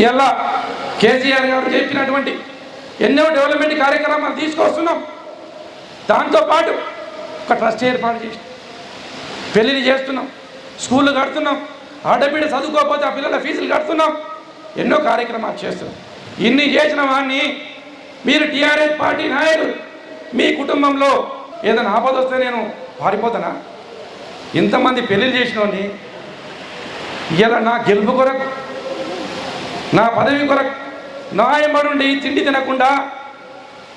ఇలా కేసీఆర్ గారు చెప్పినటువంటి ఎన్నో డెవలప్మెంట్ కార్యక్రమాలు తీసుకొస్తున్నాం. దాంతోపాటు ఒక ట్రస్ట్ ఏర్పాటు చేసి పెళ్ళిళ్ళు చేస్తున్నాం, స్కూళ్ళు కడుతున్నాం, ఆడబిడ్డ చదువుకోకపోతే ఆ పిల్లల ఫీజులు కడుతున్నాం, ఎన్నో కార్యక్రమాలు చేస్తున్నాం. ఇన్ని చేసిన వాడిని మీరు టీఆర్ఎస్ పార్టీ నాయకులు మీ కుటుంబంలో ఏదైనా ఆపద వస్తే నేను పారిపోతానా? ఇంతమంది పెళ్ళిళ్ళు చేసిన వాడిని ఇలా నా గెలుపు కొరకు, నా పదవి కొరకు, నా ఎంబడుండి తిండి తినకుండా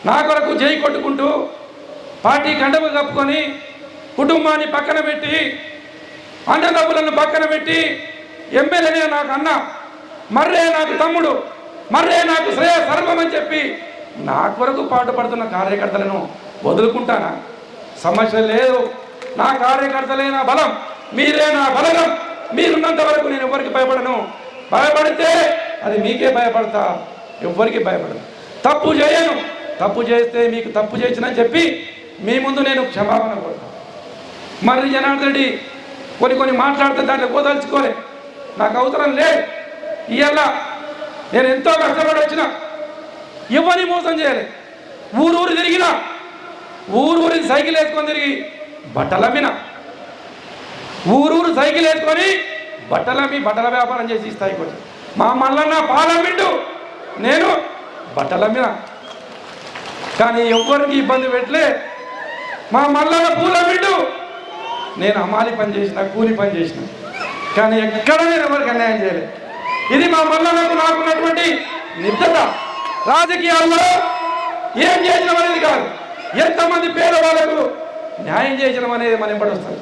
నా కొరకు జై కొట్టుకుంటూ పార్టీ కండలు కప్పుకొని కుటుంబాన్ని పక్కన పెట్టి అన్నదమ్ములను పక్కన పెట్టి ఎమ్మెల్యేనే నాకు అన్న, మర్రే నాకు తమ్ముడు, మర్రే నాకు శ్రేయ సర్వం అని చెప్పి నా కొరకు పాటుపడుతున్న కార్యకర్తలను వదులుకుంటానా? సమస్య లేదు. నా కార్యకర్తలే నా బలం, మీరే నా బలగం. మీరున్నంత వరకు నేను ఎవరికి భయపడను. భయపడితే అది మీకే భయపడతా, ఎవ్వరికి భయపడను. తప్పు చేయను. తప్పు చేస్తే మీకు తప్పు చేసినని చెప్పి మీ ముందు నేను క్షమాపణ కోరుతాను. మరి జనార్దన్ రెడ్డి కొన్ని మాట్లాడితే దాంట్లో కోదలుచుకోలే, నాకు అవసరం లేదు. ఇవాళ నేను ఎంతో కష్టపడి వచ్చిన, ఎవరిని మోసం చేయలే. ఊరూరు తిరిగిన, ఊరూరికి సైకిల్ వేసుకొని తిరిగి బట్టలమ్మిన, ఊరూరు సైకిల్ వేసుకొని బట్టలమ్మి బట్టల వ్యాపారం చేసి స్థాయికి వచ్చాను. మా మల్లన్న పాలమ్మిండు, నేను బట్టలమ్మిన. కానీ ఎవరికి ఇబ్బంది పెట్టలే. మా మల్లన్న పూలమ్మిండు, నేను అమాలి పని చేసిన, కూలి పని చేసిన. కానీ ఎక్కడ నేను ఎవరికి అన్యాయం చేయలేదు. ఇది మా మల్లన్నకు నాకున్నటువంటి నిబద్ధత. రాజకీయాల్లో ఏం చేసినాం అనేది కాదు, ఎంతమంది పేదవాళ్ళకు న్యాయం చేసినాం అనేది మన ఎంబడి వస్తుంది.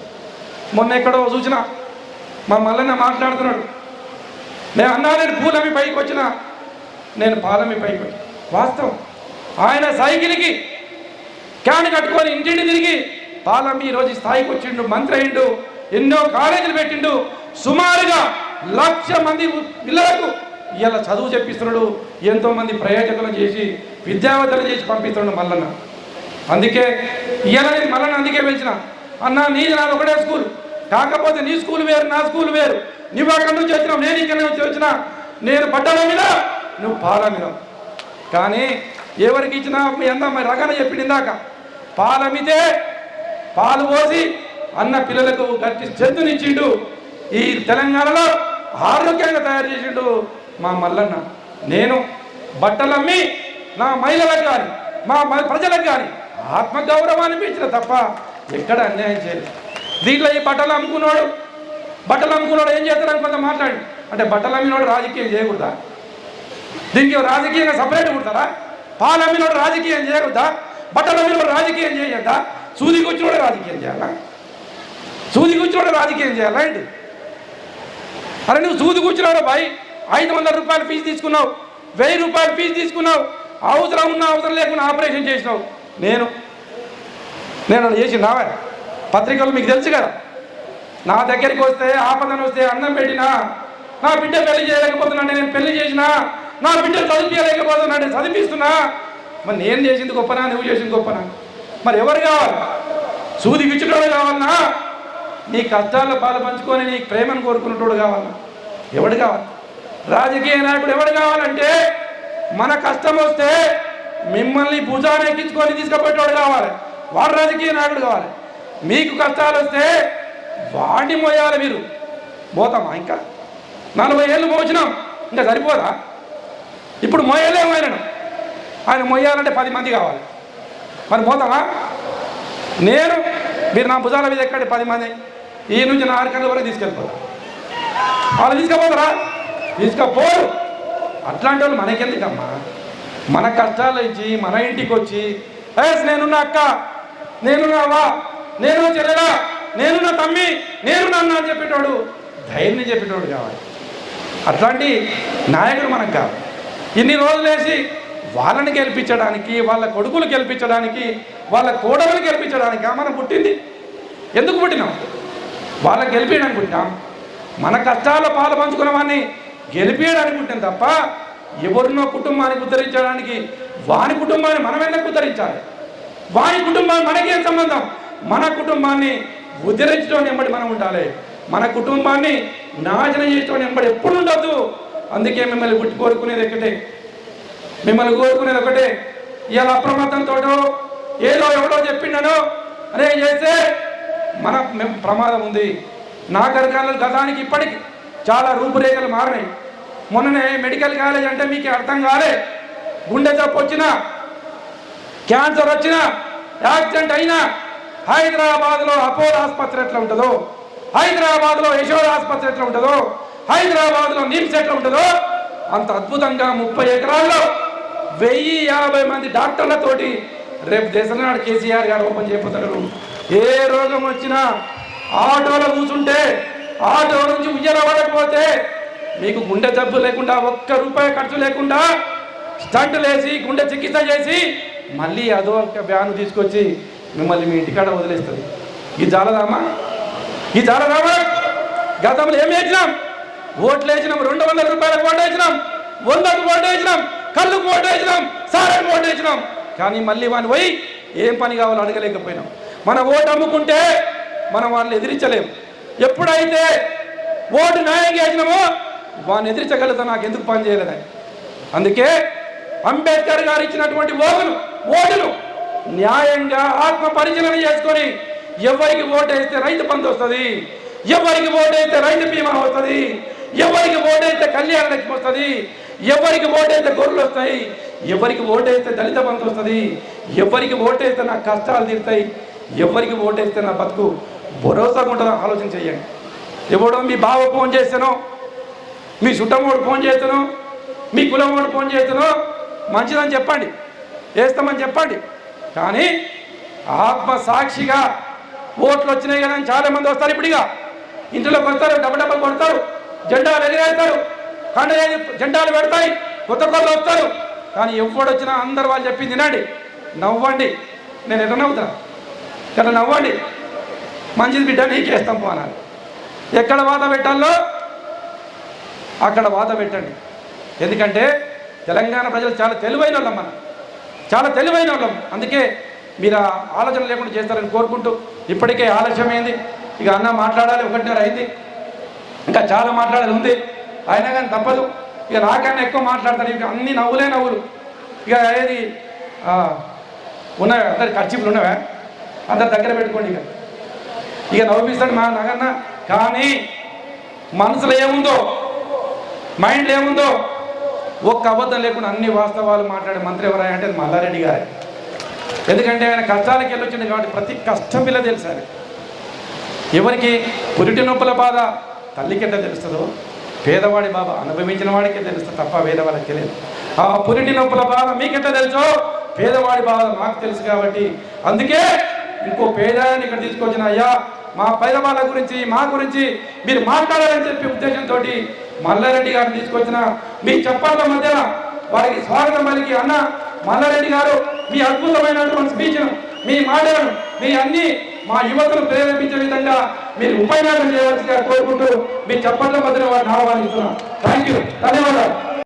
మొన్న ఎక్కడో చూసిన మా మల్లన్న మాట్లాడుతున్నాడు, నేను అన్నా నేను పూలమ్మి పైకి వచ్చిన, నేను పాలమ్మి పైకి వచ్చి. వాస్తవం, ఆయన సైకిల్కి క్యాన్ కట్టుకొని ఇంటింటి తిరిగి పాలమ్మి ఈరోజు స్థాయికి వచ్చిండు, మంత్రి అయిండు, ఎన్నో కాలేజీలు పెట్టిండు, సుమారుగా 1,00,000 మంది పిల్లలకు ఇలా చదువు చెప్పిస్తున్నాడు, ఎంతోమంది ప్రయోజకులను చేసి విద్యావంతులను చేసి పంపిస్తున్నాడు మల్లన్న. అందుకే ఇలా నేను మల్లన్న అందుకే పెంచిన. అన్న నీది నాది ఒకటే స్కూల్, కాకపోతే నీ స్కూల్ వేరు, నా స్కూల్ వేరు. నువ్వు అక్కడి నుంచి వచ్చినావు, నేను ఇక్కడ నుంచి వచ్చినా. నేను పడ్డాల మీద, నువ్వు పాల మీద. కానీ ఎవరికి ఇచ్చినా మీ అందా మరి రకాన చెప్పింది ఇందాక, పాలమితే పాలు పోసి అన్న పిల్లలకు గట్టి చెందునిచ్చిండు. ఈ తెలంగాణలో ఆరోగ్యంగా తయారు చేసిండు మా మల్లన్న. నేను బట్టలమ్మి నా మహిళలకు కానీ మా ప్రజలకు కానీ ఆత్మగౌరవాన్ని పెంచిన తప్ప ఎక్కడ అన్యాయం చేయలేదు. దీంట్లో ఈ బట్టలు అమ్ముకున్నాడు ఏం చేస్తాడని కొంత మాట్లాడి, అంటే బట్టలు అమ్మినోడు రాజకీయం చేయకూడదా? దీనికి రాజకీయంగా సపరేట్ కుడతారా? పాలు అమ్మినోడు రాజకీయం చేయకూడదా? బట్టలు అమ్మినోడు రాజకీయం చేయొద్దా? సూది కూర్చున్నాడు రాజకీయం చేయాలా? సూది కూర్చున్నాడు రాజకీయం చేయాలా ఏంటి? అరే నువ్వు సూది కూర్చున్నాడు బాయ్, 500 రూపాయలు ఫీజు తీసుకున్నావు, 1000 రూపాయలు ఫీజు తీసుకున్నావు, అవసరం ఉన్నా అవసరం లేకుండా ఆపరేషన్ చేసినావు. నేను అలా చేసినావా? పత్రికలు మీకు తెలుసు కదా, నా దగ్గరికి వస్తే ఆపదను వస్తే అన్నం పెట్టినా, నా బిడ్డ పెళ్లి చేయలేకపోతున్నాడు నేను పెళ్లి చేసినా, నా బిడ్డ చదివించలేకపోతున్నాడు నేను చదివిస్తున్నా. మరి నేను చేసింది గొప్పనా, నువ్వు చేసింది గొప్పనా? మరి ఎవరు కావాలి? సూది విచ్చుటోడు కావాలన్నా, నీ కష్టాల్లో పాలు పంచుకొని నీ ప్రేమను కోరుకున్నటోడు కావాలన్నా? ఎవడు కావాలి? రాజకీయ నాయకుడు ఎవడు కావాలంటే మన కష్టం వస్తే మిమ్మల్ని భుజాన్ని ఎక్కించుకొని తీసుకుపోయేటోడు కావాలి, వాడు రాజకీయ నాయకుడు కావాలి. మీకు కష్టాలు వస్తే వాడిని మోయాలి. మీరు పోతామా? ఇంకా 40 ఏళ్ళు మోచినాం, ఇంకా సరిపోదా? ఇప్పుడు మోయలేము ఆయన మోయాలంటే 10 మంది కావాలి. మరి పోతామా? మీరు నా భుజాల మీద ఎక్కడి 10 మంది ఈ నుంచి నా ఆర్కండ్ల వరకు తీసుకెళ్ళిపోతారు. వాళ్ళు తీసుకుపోతారా? తీసుకపోరు. అట్లాంటి వాళ్ళు మనకెందుకమ్మా? మన కష్టాలు ఇచ్చి మన ఇంటికి వచ్చి నేనున్నా అక్క, నేనున్నావా, నేను చెల్లెలా, నేను నా తమ్మి, నేను నాన్న అని చెప్పేటోడు, ధైర్యం చెప్పేటోడు కావాలి. అట్లాంటి నాయకుడు మనకు కావాలి. ఇన్ని రోజులు వేసి వాళ్ళని గెలిపించడానికి, వాళ్ళ కొడుకులు గెలిపించడానికి, వాళ్ళ కోడలు గెలిపించడానికి మనం పుట్టింది. ఎందుకు పుట్టినాం? వాళ్ళకి గెలిపించడానికి పుట్టినాం. మన కష్టాల్లో పాలు పంచుకున్న వాడిని గెలిపించడానికి పుట్టిన తప్ప ఎవరినో కుటుంబానికి ఉద్ధరించడానికి, వాని కుటుంబాన్ని మనం ఎందుకు ఉద్ధరించాలి? వాని కుటుంబాన్ని మనకేం సంబంధం? మన కుటుంబాన్ని ఉద్ధరించడం వెంబడి మనం ఉండాలి. మన కుటుంబాన్ని నాశనం చేయడం వెంబడి ఎప్పుడు ఉండద్దు. అందుకే మిమ్మల్ని కోరుకునేది ఒకటే, ఇవాళ అప్రమత్తంతో ఏదో ఎవడో చెప్పిండను అనే చేస్తే ప్రమాదం ఉంది. నాగరికాల గతానికి ఇప్పటికి చాలా రూపురేఖలు మారినాయి. మొన్ననే మెడికల్ కాలేజ్ అంటే మీకు అర్థం కాలే, గుండె జబ్బు వచ్చినా, క్యాన్సర్ వచ్చినా, యాక్సిడెంట్ అయినా హైదరాబాద్లో అపోలో ఆసుపత్రి ఎట్లా ఉంటుందో, హైదరాబాద్లో యశోద ఆసుపత్రి ఎట్లా ఉంటుందో, హైదరాబాద్లో నిమ్స్ ఎట్లా ఉంటుందో అంత అద్భుతంగా 30 ఎకరాల్లో 1050 మంది డాక్టర్లతోటి రేపు దేశనాడు కేసీఆర్ గారు ఓపెన్ చేయబోతున్నారు. ఏ రోగం వచ్చినా ఆటోలో కూర్చుంటే ఆటో నుంచి ఉయ్యాల పడకపోతే మీకు గుండె జబ్బు లేకుండా ₹1 ఖర్చు లేకుండా స్టంట్ వేసి గుండె చికిత్స చేసి మళ్ళీ అదో ఒక వ్యాను తీసుకొచ్చి మిమ్మల్ని మీ ఇంటికాడ వదిలేస్తుంది. ఇది చాలదామా? గతంలో ఏం వేసినాం? ఓట్లు వేసినాం, ₹200 ఓటు వేసినాం, 100కు ఓటు వేసినాం, కళ్ళుకు ఓటు వేసినాం, సారానికి ఓటు వేసినాం. కానీ మళ్ళీ వాని పోయి ఏం పని కావాలో అడగలేకపోయినాం. మన ఓటు అమ్ముకుంటే మనం వాళ్ళని ఎదిరించలేము. ఎప్పుడైతే ఓటు న్యాయంగా వేసినామో వాడిని ఎదిరించగలుగుతా, నాకు ఎందుకు పని చేయలేదని. అందుకే అంబేద్కర్ గారు ఇచ్చినటువంటి ఓటును న్యాయంగా ఆత్మ పరిశీలన చేసుకొని ఎవరికి ఓటేస్తే రైతు బంధు వస్తుంది, ఎవరికి ఓటేస్తే రైతు బీమా వస్తుంది, ఎవరికి ఓటేస్తే కళ్యాణ లక్ష్మి వస్తుంది, ఎవరికి ఓటేస్తే గొర్రెలు వస్తాయి, ఎవరికి ఓటేస్తే దళిత బంధు వస్తుంది, ఎవరికి ఓటేస్తే నా కష్టాలు తీరుతాయి, ఎవరికి ఓటేస్తే నా బతుకు భరోసాగా ఉంటుందో ఆలోచన చెయ్యండి. ఎవడో మీ బావ ఫోన్ చేస్తానో, మీ చుట్టమోడు ఫోన్ చేస్తానో, మీ కులమోడు ఫోన్ చేస్తానో మంచిదని చెప్పండి, వేస్తామని చెప్పండి. కానీ ఆత్మ సాక్షిగా ఓట్లు వచ్చినాయి కదా అని చాలామంది వస్తారు. ఇప్పుడుగా ఇంట్లోకి వస్తారు, డబ్బు కొడతారు, జెండాలు ఎగిరేస్తారు, జెండాలు పెడతాయి, కొత్త కొత్తలు వస్తారు. కానీ ఎవడొచ్చినా అందరు వాళ్ళు చెప్పింది తినండి, నవ్వండి. నేను ఎట్లా నవ్వుతా? ఇక్కడ నవ్వండి, మంచిది బిడ్డ నీకేస్తాం పోనాలి. ఎక్కడ వాత పెట్టాలో అక్కడ వాత పెట్టండి. ఎందుకంటే తెలంగాణ ప్రజలు చాలా తెలివైన వాళ్ళం, చాలా తెలివైన వాళ్ళం. అందుకే మీరు ఆలోచన లేకుండా చేస్తారని కోరుకుంటూ, ఇప్పటికే ఆలస్యమైంది. ఇక అన్న మాట్లాడాలి, 1:30 అయింది, ఇంకా చాలా మాట్లాడాలి ఉంది. అయినా కానీ తప్పదు. ఇక నాకన్నా ఎక్కువ మాట్లాడతారు. ఇక అన్ని నవ్వులు. ఇక ఏది ఉన్నవా? అందరి ఖర్చులు ఉన్నవా? అందరి దగ్గర పెట్టుకోండి. ఇక నవ్విస్తాడు మా నాగన్న. కానీ మనసులో ఏముందో, మైండ్లో ఏముందో ఒక్క అబద్ధం లేకుండా అన్ని వాస్తవాలు మాట్లాడే మంత్రి ఎవరా అంటే మల్లారెడ్డి గారే. ఎందుకంటే ఆయన కష్టాలకు వెళ్ళొచ్చింది కాబట్టి ప్రతి కష్టం పిల్ల తెలుసారు. ఎవరికి పురిటి నొప్పుల బాధ తల్లికెట్ట తెలుస్తుందో పేదవాడి బాధ అనుభవించిన వాడికే తెలుస్తుంది తప్ప వేరే వాళ్ళకి తెలియదు. ఆ పురిటి నొప్పుల బాధ మీకెట్ట తెలుసో పేదవాడి బాధ నాకు తెలుసు. కాబట్టి అందుకే ఇంకో పేదాన్ని ఇక్కడ తీసుకొచ్చిన అయ్యా మా పేదవాళ్ళ గురించి మా గురించి మీరు మాట్లాడాలని చెప్పే ఉద్దేశంతో మల్లారెడ్డి గారిని తీసుకొచ్చిన మీ చప్పట్ల మధ్యన వారికి స్వాగతం పలికి, అన్న మల్లారెడ్డి గారు మీ అద్భుతమైనటువంటి స్పీచ్ను, మీ మాటలను, మీ అన్ని మా యువతను ప్రేరేపించే విధంగా మీరు ఉపన్యాసం చేయవలసిగా కోరుకుంటూ మీ చప్పట్ల మధ్యన వారిని ఆహ్వానిస్తున్నాం. థ్యాంక్ యూ, ధన్యవాదాలు.